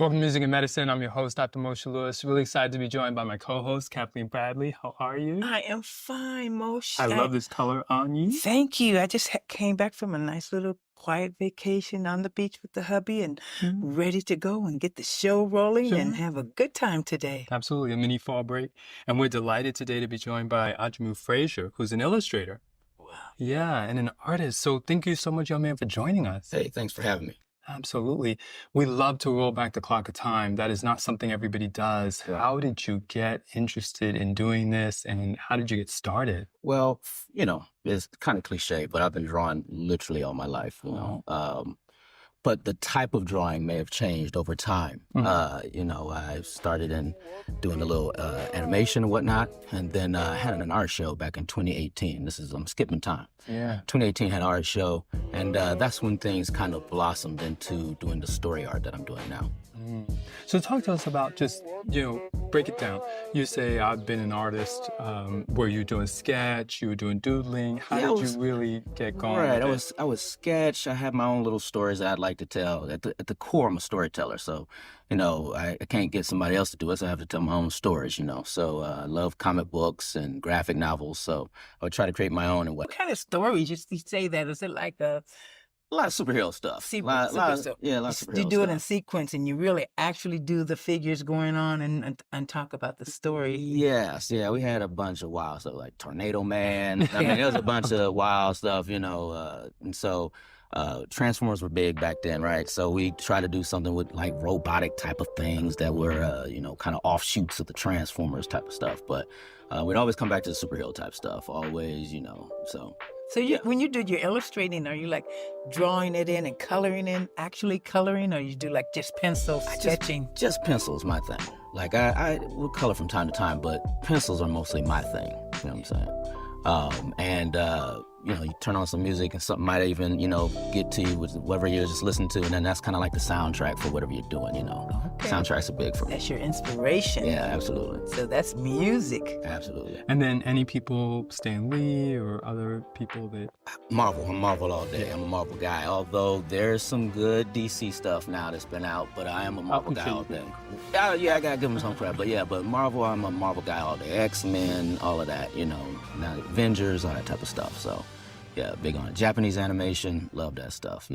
Welcome to Music and Medicine. I'm your host, Dr. Moshe Lewis. Really excited to be joined by my co-host, Kathleen Bradley. How are you? I am fine, Moshe. I love this color on you. Thank you. I just came back from a nice little quiet vacation on the beach with the hubby and ready to go and get the show rolling and have a good time today. Absolutely, a mini fall break. And we're delighted today to be joined by Ajamu Frasier, who's an illustrator. Wow. Yeah, and an artist. So thank you so much, young man, for joining us. Hey, thanks for having me. Absolutely. We love to roll back the clock of time. That is not something everybody does. Yeah. How did you get interested in doing this, and how did you get started? Well, it's kind of cliche, but I've been drawing literally all my life, but the type of drawing may have changed over time. I started in doing a little animation and whatnot, and then had an art show back in 2018. I'm skipping time. Yeah. 2018 had an art show, and that's when things kind of blossomed into doing the story art that I'm doing now. So talk to us about just, break it down. You say, I've been an artist. Were you doing sketch? You were doing doodling? How did you really get going? Right, I was sketch. I had my own little stories that I'd like to tell. At the core, I'm a storyteller. So, I can't get somebody else to do it, so I have to tell my own stories, So I love comic books and graphic novels. So I would try to create my own and What kind of stories? You say that? Is it like a lot of superhero stuff. a A lot lot of of stuff? superhero You do it in stuff. sequence and you really actually do the figures going on and talk about the story. Yes, yeah, we had a bunch of wild stuff like Tornado Man. I mean, there was a bunch of wild stuff, and so Transformers were big back then, right? So we tried to do something with like robotic type of things that were, kind of offshoots of the Transformers type of stuff. But we'd always come back to the superhero type stuff, always, so. So when you do your illustrating, are you like drawing it in and coloring in, actually coloring, or you do like just pencil sketching? Just pencils, my thing. Like I will color from time to time, but pencils are mostly my thing. You know what I'm saying? You turn on some music and something might even, get to you with whatever you're just listening to, and then that's kind of like the soundtrack for whatever you're doing, Okay. Soundtracks are big for me. That's your inspiration. Yeah, absolutely. So that's music. Absolutely. And then any people, Stan Lee or other people that... Marvel. I'm Marvel all day. I'm a Marvel guy. Although there's some good DC stuff now that's been out, but I am a Marvel guy all day. Yeah, I gotta give them some credit. But Marvel, I'm a Marvel guy all day. X-Men, all of that, now Avengers, all that type of stuff. So yeah, big on it. Japanese animation, love that stuff.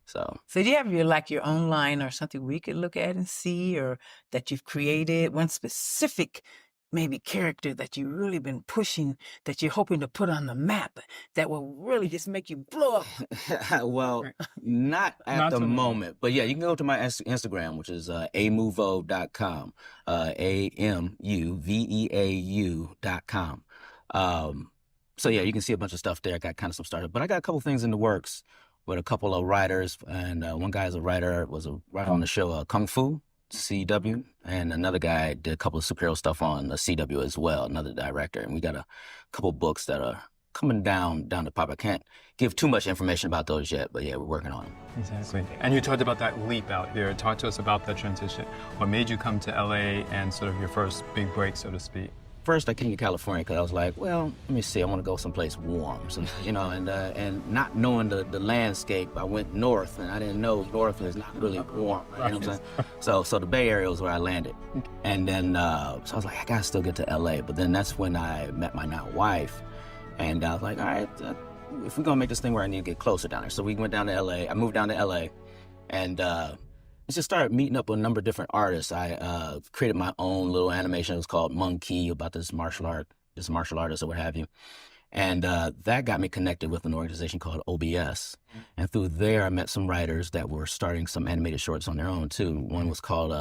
So do you have your own line or something we could look at and see, or that you've created, one specific maybe character that you've really been pushing, that you're hoping to put on the map, that will really just make you blow up? well, not at the moment, but yeah, you can go to my Instagram, which is amuvo.com, amuveau.com. So yeah, you can see a bunch of stuff there. I got kind of some started, but I got a couple things in the works with a couple of writers, and one guy is a writer, was a writer on the show Kung Fu, CW, and another guy did a couple of superhero stuff on the CW as well, another director, and we got a couple books that are coming down the pipe. I can't give too much information about those yet, but yeah, we're working on them. Exactly. And you talked about that leap out there. Talk to us about that transition. What made you come to LA and sort of your first big break, so to speak? First, I came to California because I was like, well, let me see, I want to go someplace warm, and not knowing the landscape, I went north, and I didn't know north is not really warm, right? You know what I'm saying? So the Bay Area was where I landed, and then so I was like, I gotta still get to LA, but then that's when I met my now wife, and I was like, all right, if we're gonna make this thing where I need to get closer down there, so we went down to LA. I moved down to LA, and just started meeting up with a number of different artists. I created my own little animation. It was called Monkkey, about this martial artist or what have you. And that got me connected with an organization called OBS. And through there, I met some writers that were starting some animated shorts on their own too. One was called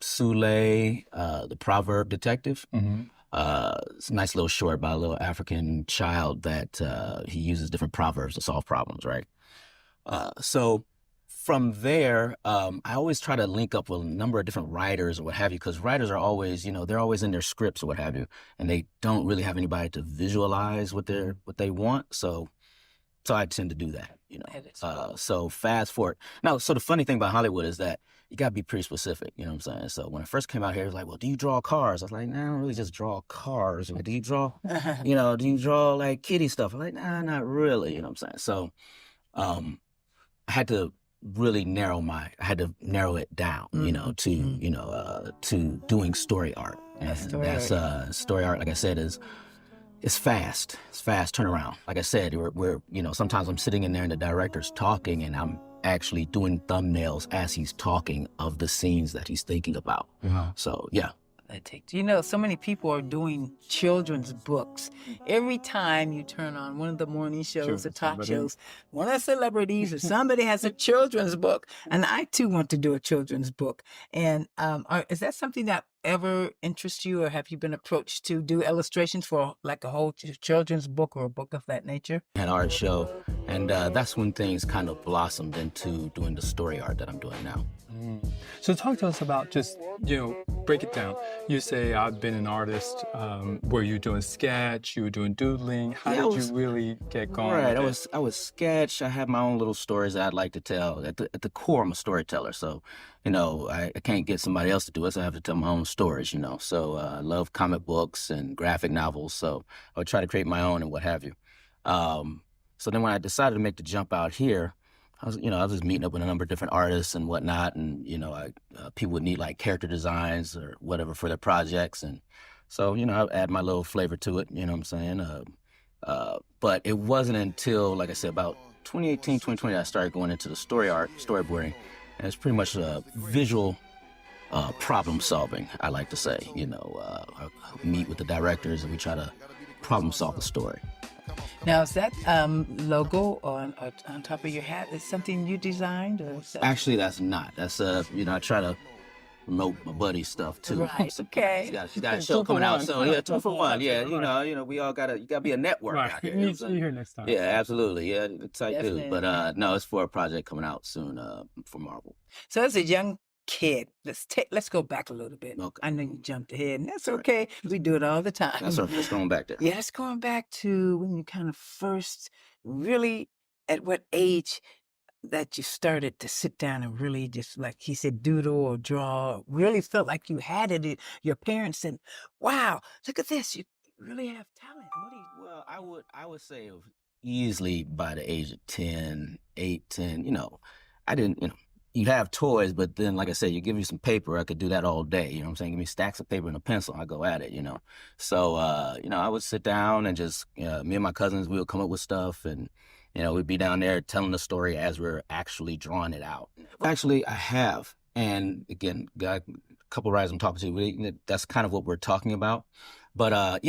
Sule, the Proverb Detective. It's a nice little short about a little African child that he uses different proverbs to solve problems, right? So from there, I always try to link up with a number of different writers or what have you, because writers are always, they're always in their scripts or what have you, and they don't really have anybody to visualize what they want. So I tend to do that, So fast forward. Now, so the funny thing about Hollywood is that you got to be pretty specific, you know what I'm saying? So when I first came out here, it was like, well, do you draw cars? I was like, nah, I don't really just draw cars. Do you draw, do you draw like kitty stuff? I'm like, nah, not really, you know what I'm saying? So I had to really I had to narrow it down, to doing story art. And that's story art, like I said, it's fast. It's fast turnaround. Like I said, we're sometimes I'm sitting in there and the director's talking and I'm actually doing thumbnails as he's talking of the scenes that he's thinking about. So, yeah. So many people are doing children's books. Every time you turn on one of the morning shows, the talk shows, one of the celebrities or somebody has a children's book. And I too want to do a children's book. And is that something that ever interests you, or have you been approached to do illustrations for like a whole children's book or a book of that nature? An art show, and that's when things kind of blossomed into doing the story art that I'm doing now. So talk to us about just, break it down. You say I've been an artist. Were you doing sketch? You were doing doodling? How did you really get going? Right, I was sketch. I have my own little stories that I'd like to tell. At the core, I'm a storyteller. So, I can't get somebody else to do it, so I have to tell my own stories, So I love comic books and graphic novels, so I would try to create my own and what have you. So then when I decided to make the jump out here, I was meeting up with a number of different artists and whatnot, and people would need like character designs or whatever for their projects, and so I add my little flavor to it. You know what I'm saying? But it wasn't until, like I said, about 2018, 2020, I started going into the storyboarding, and it's pretty much visual problem solving. I like to say, I meet with the directors and we try to problem solve the story. Now, is that logo on top of your hat is something you designed, or Actually, that's not. That's I try to promote my buddy's stuff too. Right. Okay. She's got a show coming out, so yeah, 2 for 1. Yeah, we all you gotta be a network out here. You need to be here next time. Yeah, absolutely. Yeah, it's like dude. But no, it's for a project coming out soon for Marvel. So as a young kid, let's go back a little bit. Okay. I know you jumped ahead, and that's okay. We do it all the time. That's right. Let's going back there. Yeah, it's going back to when you kind of first really, at what age that you started to sit down and really just, like he said, doodle or draw, really felt like you had it. Your parents said, wow, look at this. You really have talent. Well, I would say easily by the age of 10, 8, 10, I didn't, you have toys, but then, like I said, you give me some paper, I could do that all day. You know what I'm saying? Give me stacks of paper and a pencil, I go at it, So, I would sit down and just, me and my cousins, we would come up with stuff, and, we'd be down there telling the story as we're actually drawing it out. Actually, I have. And again, got a couple of writers I'm talking to, that's kind of what we're talking about. But I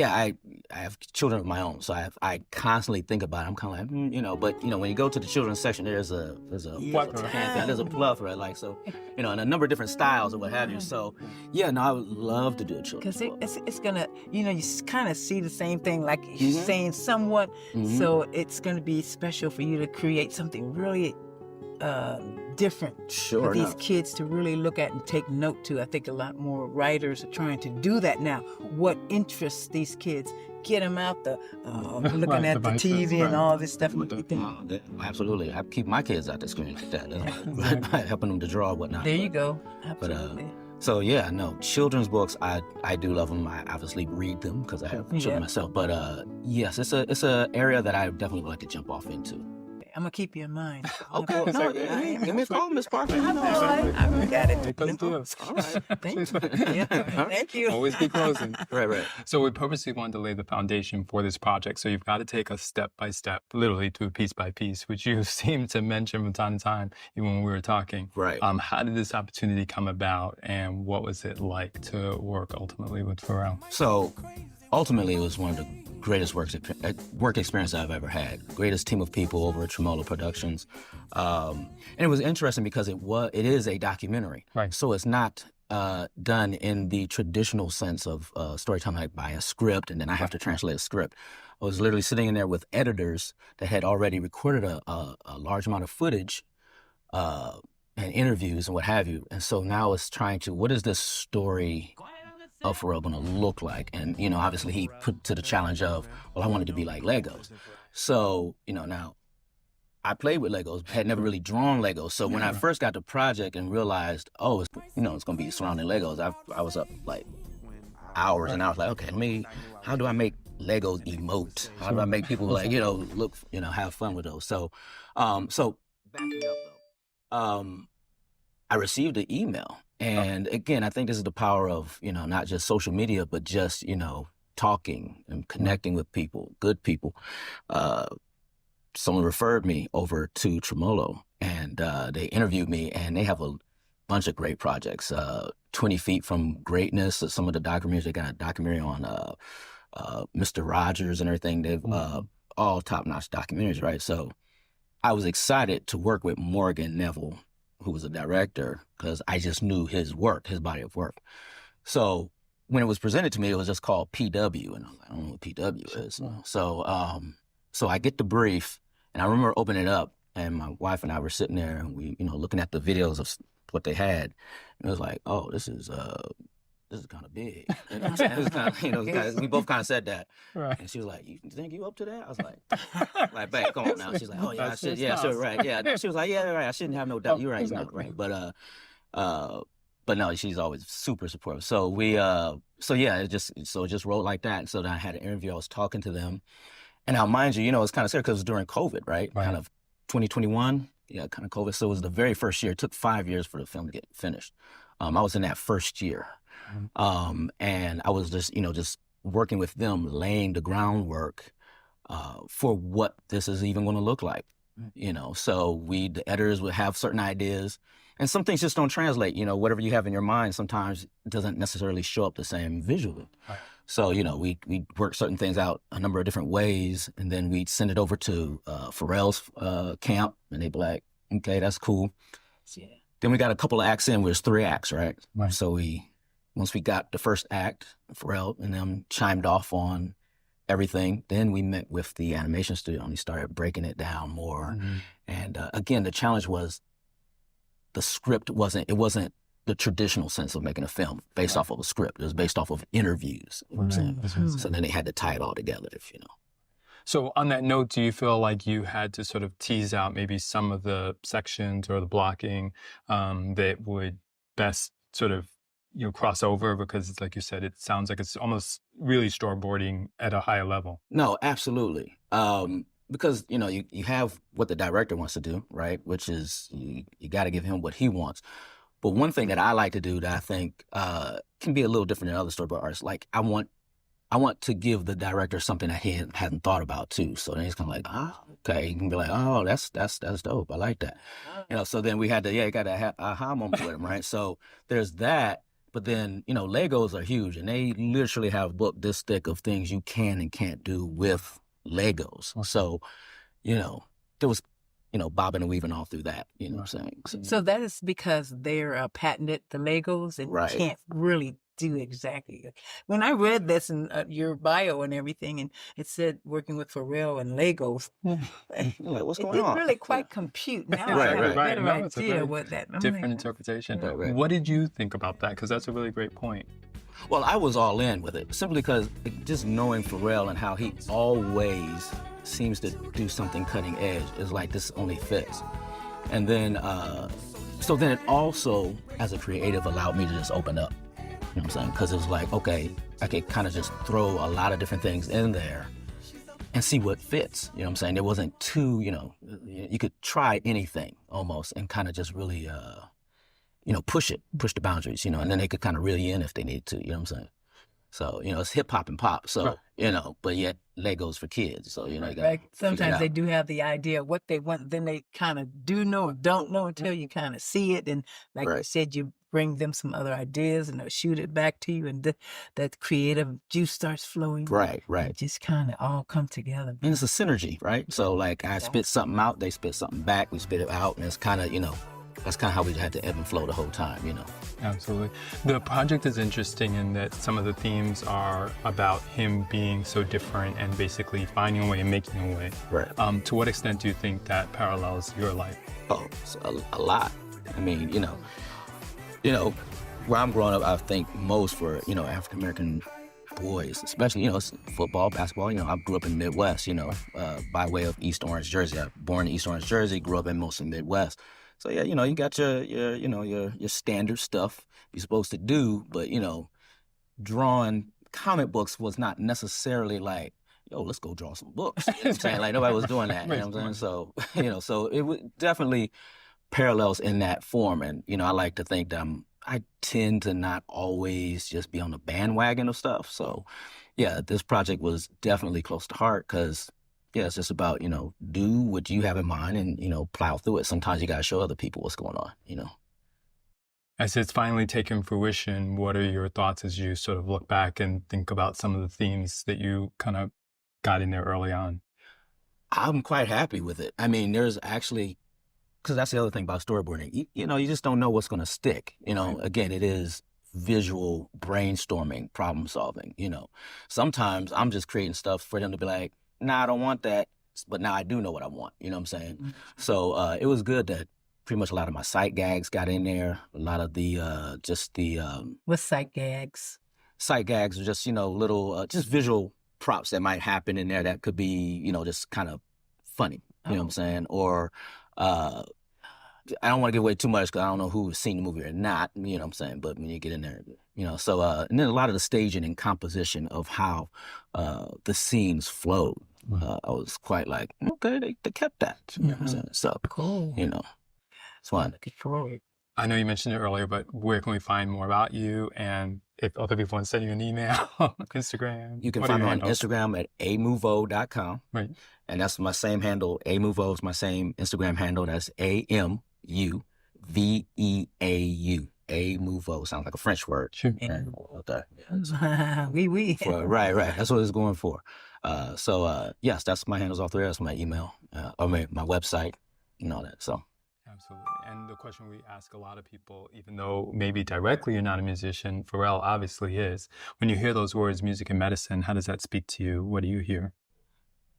have children of my own, so I constantly think about it. I'm kind of like, but when you go to the children's section, there's a plethora, like, so, and a number of different styles or what have you. So, I would love to do a children's book. Because it's gonna, you kind of see the same thing, like he's saying somewhat. So it's gonna be special for you to create something really different for these kids to really look at and take note to. I think a lot more writers are trying to do that now. What interests these kids? Get them out the looking at the TV and all this stuff. Absolutely. I keep my kids out the screen like that, helping them to draw and whatnot. There you go. Absolutely. So children's books, I do love them. I obviously read them because I have children myself. But yes, it's a area that I definitely would like to jump off into. I'm gonna keep you in mind. Okay, give me a call, Miss Parker. I got it. All right. Thank you. Always be closing. Right. So we purposely wanted to lay the foundation for this project. So you've got to take us step by step, literally to piece by piece, which you seem to mention from time to time, even when we were talking. Right. How did this opportunity come about, and what was it like to work ultimately with Pharrell? So ultimately, it was one of the greatest work experience I've ever had. Greatest team of people over at Tremolo Productions. And it was interesting because it is a documentary. Right. So it's not done in the traditional sense of storytelling, like by a script, and then I have to translate a script. I was literally sitting in there with editors that had already recorded a large amount of footage and interviews and what have you. And so now it's trying to, what is this story of Pharrell going to look like? And, obviously he put to the challenge of, well, I wanted to be like Legos. So, now I played with Legos, had never really drawn Legos. So when I first got the project and realized, it's going to be surrounding Legos, I was up like hours and hours like, okay, how do I make Legos emote? How do I make people like, look, have fun with those? So, so backing up though, Um, I received an email. And again, I think this is the power of, not just social media, but just, talking and connecting with people, good people. Someone referred me over to Tremolo, and they interviewed me, and they have a bunch of great projects. 20 Feet from Greatness, some of the documentaries. They got a documentary on Mr. Rogers and everything. They've all top-notch documentaries, right? So I was excited to work with Morgan Neville, who was a director, because I just knew his work, his body of work. So when it was presented to me, it was just called PW, and I was like, I don't know what PW is. So I get the brief, and I remember opening it up, and my wife and I were sitting there, and we, looking at the videos of what they had, and it was like, oh, this is kind of big. You know what I'm saying? It was kind of, we both kind of said that. Right. And she was like, you think you up to that? I was like, babe, come on now. She's like, oh yeah, I should, yeah, sure, right, yeah. She was like, yeah, right, I shouldn't have no doubt. You're right, exactly. Right. But no, she's always super supportive. So it just rolled like that. And so then I had an interview. I was talking to them, and now mind you, it's kind of scary because it was during COVID, right? Kind of 2021, yeah, kind of COVID. So it was the very first year. It took 5 years for the film to get finished. I was in that first year. And I was just working with them, laying the groundwork for what this is even going to look like. So the editors would have certain ideas, and some things just don't translate. Whatever you have in your mind sometimes doesn't necessarily show up the same visually. Right. So, we work certain things out a number of different ways, and then we'd send it over to Pharrell's camp, and they'd be like, okay, that's cool. Yeah. Then we got a couple of acts in, where there's 3 acts, right? So once we got the first act, Pharrell and them chimed off on everything, then we met with the animation studio, and we started breaking it down more. Mm-hmm. And again, the challenge was the script wasn't the traditional sense of making a film based off of a script. It was based off of interviews. You know what I'm saying? So then they had to tie it all together, So on that note, do you feel like you had to sort of tease out maybe some of the sections or the blocking that would best sort of cross over? Because it's like you said, it sounds like it's almost really storyboarding at a higher level. No, absolutely. Because, you have what the director wants to do, right? Which is you got to give him what he wants. But one thing that I like to do that I think can be a little different than other storyboard artists, like I want to give the director something that he hadn't thought about too. So then he's kind of like, okay. He can be like, oh, that's dope. I like that. So then we had to, got that aha moment with him, right? So there's that. But then, Legos are huge, and they literally have a book this thick of things you can and can't do with Legos. So, there was, bobbing and weaving all through that, you know what I'm saying? So that is because they're patented, the Legos, and can't really do exactly. When I read this in your bio and everything, and it said working with Pharrell and Legos, like, what's going on? It didn't really quite compute. Now I have a better idea what that. Different interpretation. Right. What did you think about that? Because that's a really great point. Well, I was all in with it simply because just knowing Pharrell and how he always seems to do something cutting edge is like, this only fits. And then, so then it also, as a creative, allowed me to just open up. You know what I'm saying? Because it was like, okay, I could kind of just throw a lot of different things in there and see what fits. You know what I'm saying? It wasn't too, you could try anything almost and kind of just really, push the boundaries, and then they could kind of reel you in if they need to, you know what I'm saying? So, it's hip hop and pop. So, but yet Legos for kids. So, you got sometimes they do have the idea of what they want, then they kind of do know or don't know until you kind of see it. And like you said, you bring them some other ideas and they'll shoot it back to you, and that creative juice starts flowing. Right. It just kind of all come together. And it's a synergy, right? So like I spit something out, they spit something back, we spit it out, and it's kind of, that's kind of how we had to ebb and flow the whole time, Absolutely. The project is interesting in that some of the themes are about him being so different and basically finding a way and making a way. Right. To what extent do you think that parallels your life? Oh, a lot. I mean, where I'm growing up, I think most for, African-American boys, especially, it's football, basketball. I grew up in the Midwest, by way of East Orange, Jersey. I was born in East Orange, Jersey, grew up in most of the Midwest. So yeah, you got your standard stuff you're supposed to do, but drawing comic books was not necessarily like, yo, let's go draw some books. You know what I'm saying? Like nobody was doing that. You know what I'm saying? So, so it would definitely parallels in that form. And, you know, I like to think that I tend to not always just be on the bandwagon of stuff. So, yeah, this project was definitely close to heart because, yeah, it's just about, you know, do what you have in mind and, you know, plow through it. Sometimes you got to show other people what's going on, you know. As it's finally taken fruition, what are your thoughts as you sort of look back and think about some of the themes that you kind of got in there early on? I'm quite happy with it. I mean, there's actually, because that's the other thing about storyboarding. You know, you just don't know what's going to stick. You know, again, it is visual brainstorming, problem solving. You know, sometimes I'm just creating stuff for them to be like, nah, I don't want that. But now I do know what I want. You know what I'm saying? Mhm. So it was good that pretty much a lot of my sight gags got in there. A lot of the, What's sight gags? sight gags are just, you know, little, just visual props that might happen in there that could be, you know, just kind of funny. You know what I'm saying? Or, I don't want to give away too much because I don't know who's seen the movie or not, you know what I'm saying? But when you get in there, you know, so, and then a lot of the staging and composition of how the scenes flowed. I was quite like, okay, they kept that. You know what I'm saying? So, Cool. you know, it's fun. Looking forward. I know you mentioned it earlier, but where can we find more about you? And if other people want to send you an email, Instagram? You can what are find me your on handles? Instagram at amuvo.com. Right. And that's my same handle. Amuvo is my same Instagram handle. That's AMUVEAU. Amuvo sounds like a French word. Sure. Right. Okay. Oui. Right. That's what it's going for. So yes, that's my handles off there. That's my email, or my website, and all that. So. Absolutely. And the question we ask a lot of people, even though maybe directly you're not a musician, Pharrell obviously is. When you hear those words, music and medicine, how does that speak to you? What do you hear?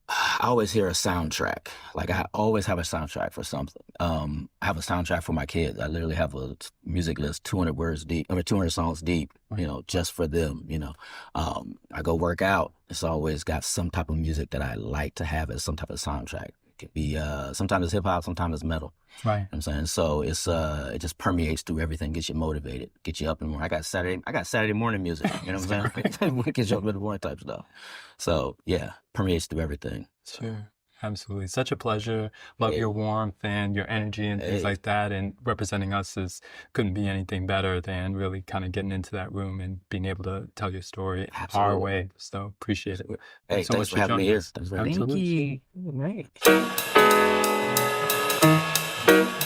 I always hear a soundtrack. Like I always have a soundtrack for something. I have a soundtrack for my kids. I literally have a music list, 200 words deep, or 200 songs deep, you know, just for them, you know. I go work out. It's always got some type of music that I like to have as some type of soundtrack. It could be, sometimes it's hip hop, sometimes it's metal. Right. You know what I'm saying? So it's, it just permeates through everything, gets you motivated, get you up in the morning. I got Saturday morning music, you know what I'm saying? Gets you up in the morning type stuff. So yeah, permeates through everything. Sure. Absolutely. Such a pleasure. Love your warmth and your energy and things like that. And representing us couldn't be anything better than really kind of getting into that room and being able to tell your story our way. So appreciate it. Hey, so thanks much for having me joining here. us. Thanks for having me. Thank Absolutely. you. All right.